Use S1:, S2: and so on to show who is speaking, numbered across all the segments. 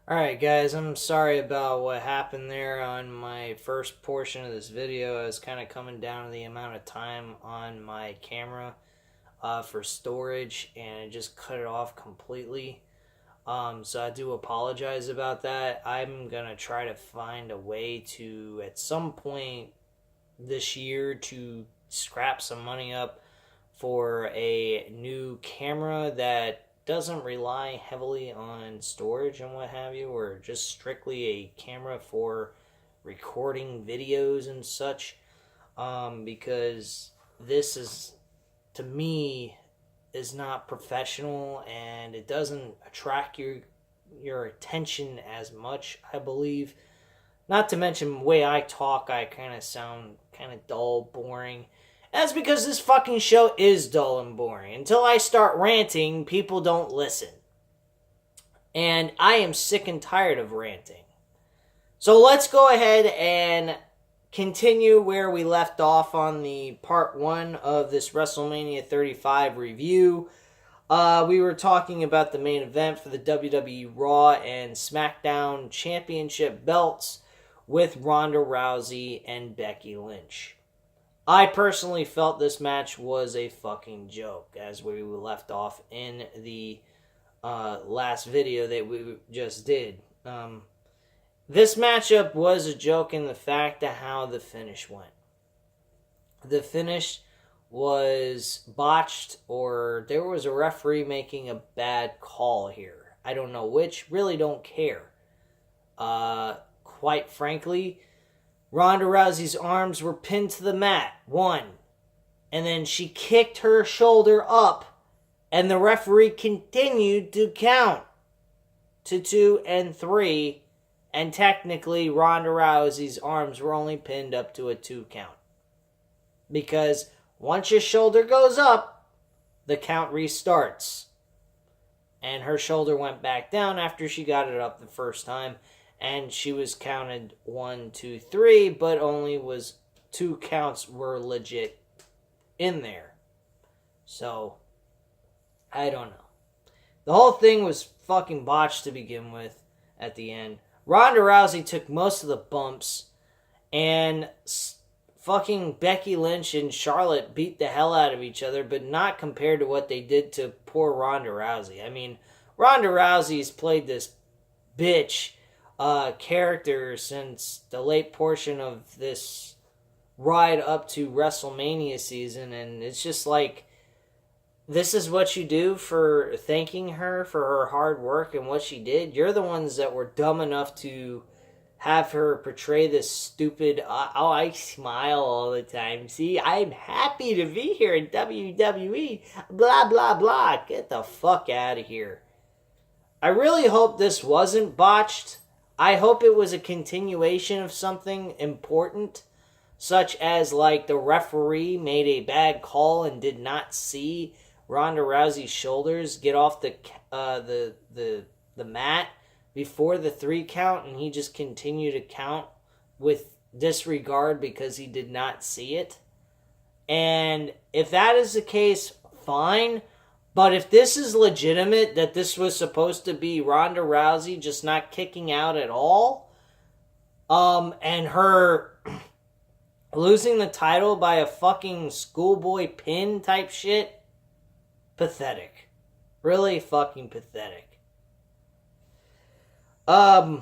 S1: Alright guys, I'm sorry about what happened there on my first portion of this video. I was kind of coming down to the amount of time on my camera for storage, and it just cut it off completely. So I do apologize about that. I'm going to try to find a way to, at some point this year, to scrap some money up for a new camera that doesn't rely heavily on storage and what have you, or just strictly a camera for recording videos and such. Because this is, to me, is not professional, and it doesn't attract your attention as much, I believe. Not to mention the way I talk, I kind of sound kind of dull, boring. That's because this fucking show is dull and boring. Until I start ranting, people don't listen. And I am sick and tired of ranting. So let's go ahead and continue where we left off on the part 1 of this WrestleMania 35 review. We were talking about the main event for the WWE Raw and SmackDown Championship belts with Ronda Rousey and Becky Lynch. I personally felt this match was a fucking joke, as we left off in the last video that we just did. This matchup was a joke in the fact of how the finish went. The finish was botched, or there was a referee making a bad call here. I don't know which, really don't care. Quite frankly, Ronda Rousey's arms were pinned to the mat, 1. And then she kicked her shoulder up, and the referee continued to count to 2 and 3, and technically Ronda Rousey's arms were only pinned up to a 2 count. Because once your shoulder goes up, the count restarts. And her shoulder went back down after she got it up the first time, and she was counted 1, 2, 3, but only was 2 counts were legit in there. So, I don't know. The whole thing was fucking botched to begin with at the end. Ronda Rousey took most of the bumps, and fucking Becky Lynch and Charlotte beat the hell out of each other, but not compared to what they did to poor Ronda Rousey. I mean, Ronda Rousey's played this bitch character since the late portion of this ride up to WrestleMania season, and it's just like, this is what you do for thanking her for her hard work and what she did. You're the ones that were dumb enough to have her portray this stupid, I smile all the time. See, I'm happy to be here in WWE, blah, blah, blah. Get the fuck out of here. I really hope this wasn't botched. I hope it was a continuation of something important, such as like the referee made a bad call and did not see Ronda Rousey's shoulders get off the mat before the 3 count, and he just continued to count with disregard because he did not see it. And if that is the case, fine. But if this is legitimate, that this was supposed to be Ronda Rousey just not kicking out at all, and her losing the title by a fucking schoolboy pin type shit, pathetic. Really fucking pathetic. Like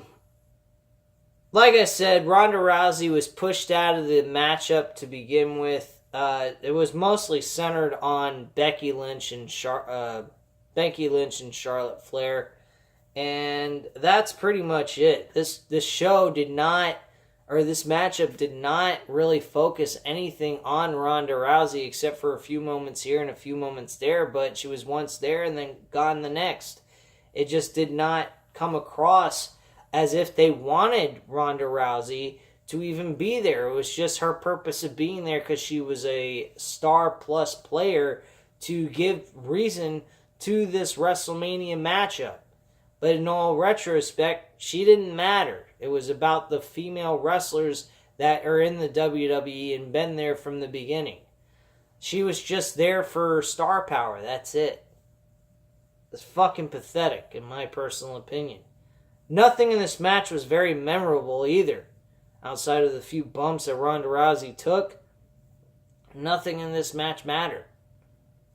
S1: I said, Ronda Rousey was pushed out of the matchup to begin with. It was mostly centered on Becky Lynch and Charlotte Flair, and that's pretty much it. This show did not, or this matchup did not really focus anything on Ronda Rousey except for a few moments here and a few moments there, but she was once there and then gone the next. It just did not come across as if they wanted Ronda Rousey to even be there. It was just her purpose of being there because she was a star plus player to give reason to this WrestleMania matchup. But in all retrospect, she didn't matter. It was about the female wrestlers that are in the WWE and been there from the beginning. She was just there for star power. That's it. It's fucking pathetic, in my personal opinion. Nothing in this match was very memorable either. Outside of the few bumps that Ronda Rousey took, nothing in this match mattered.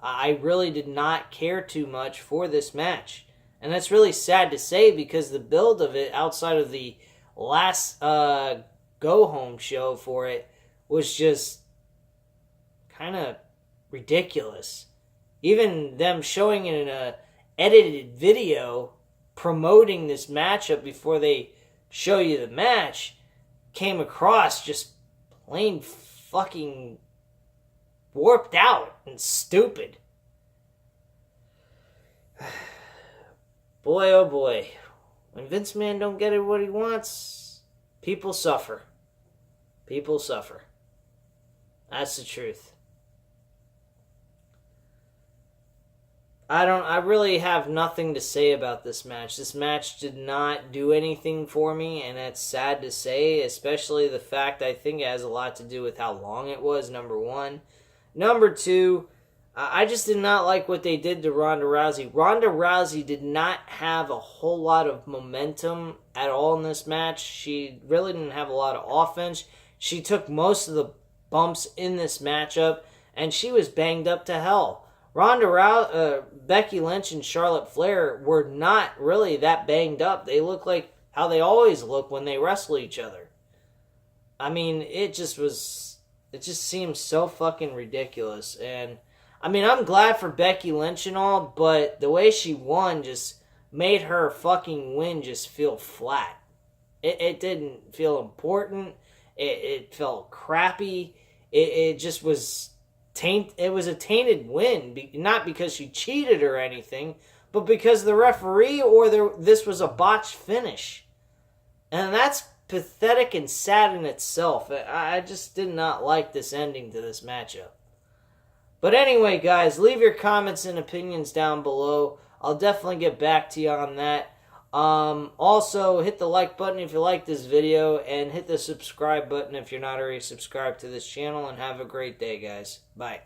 S1: I really did not care too much for this match. And that's really sad to say because the build of it outside of the last go-home show for it was just kind of ridiculous. Even them showing it in a edited video promoting this matchup before they show you the match came across just plain fucking warped out and stupid. Boy, oh boy. When Vince McMahon don't get it what he wants, people suffer. People suffer. That's the truth. I really have nothing to say about this match. This match did not do anything for me, and that's sad to say, especially the fact I think it has a lot to do with how long it was, number one. Number two, I just did not like what they did to Ronda Rousey. Ronda Rousey did not have a whole lot of momentum at all in this match. She really didn't have a lot of offense. She took most of the bumps in this matchup, and she was banged up to hell. Becky Lynch and Charlotte Flair were not really that banged up. They look like how they always look when they wrestle each other. I mean, it just seems so fucking ridiculous. And I mean, I'm glad for Becky Lynch and all, but the way she won just made her fucking win just feel flat. It didn't feel important. It felt crappy. It just was it was a tainted win, not because she cheated or anything, but because the referee this was a botched finish. And that's pathetic and sad in itself. I just did not like this ending to this matchup. But anyway, guys, leave your comments and opinions down below. I'll definitely get back to you on that. Also, hit the like button if you like this video, and hit the subscribe button if you're not already subscribed to this channel, and have a great day, guys. Bye.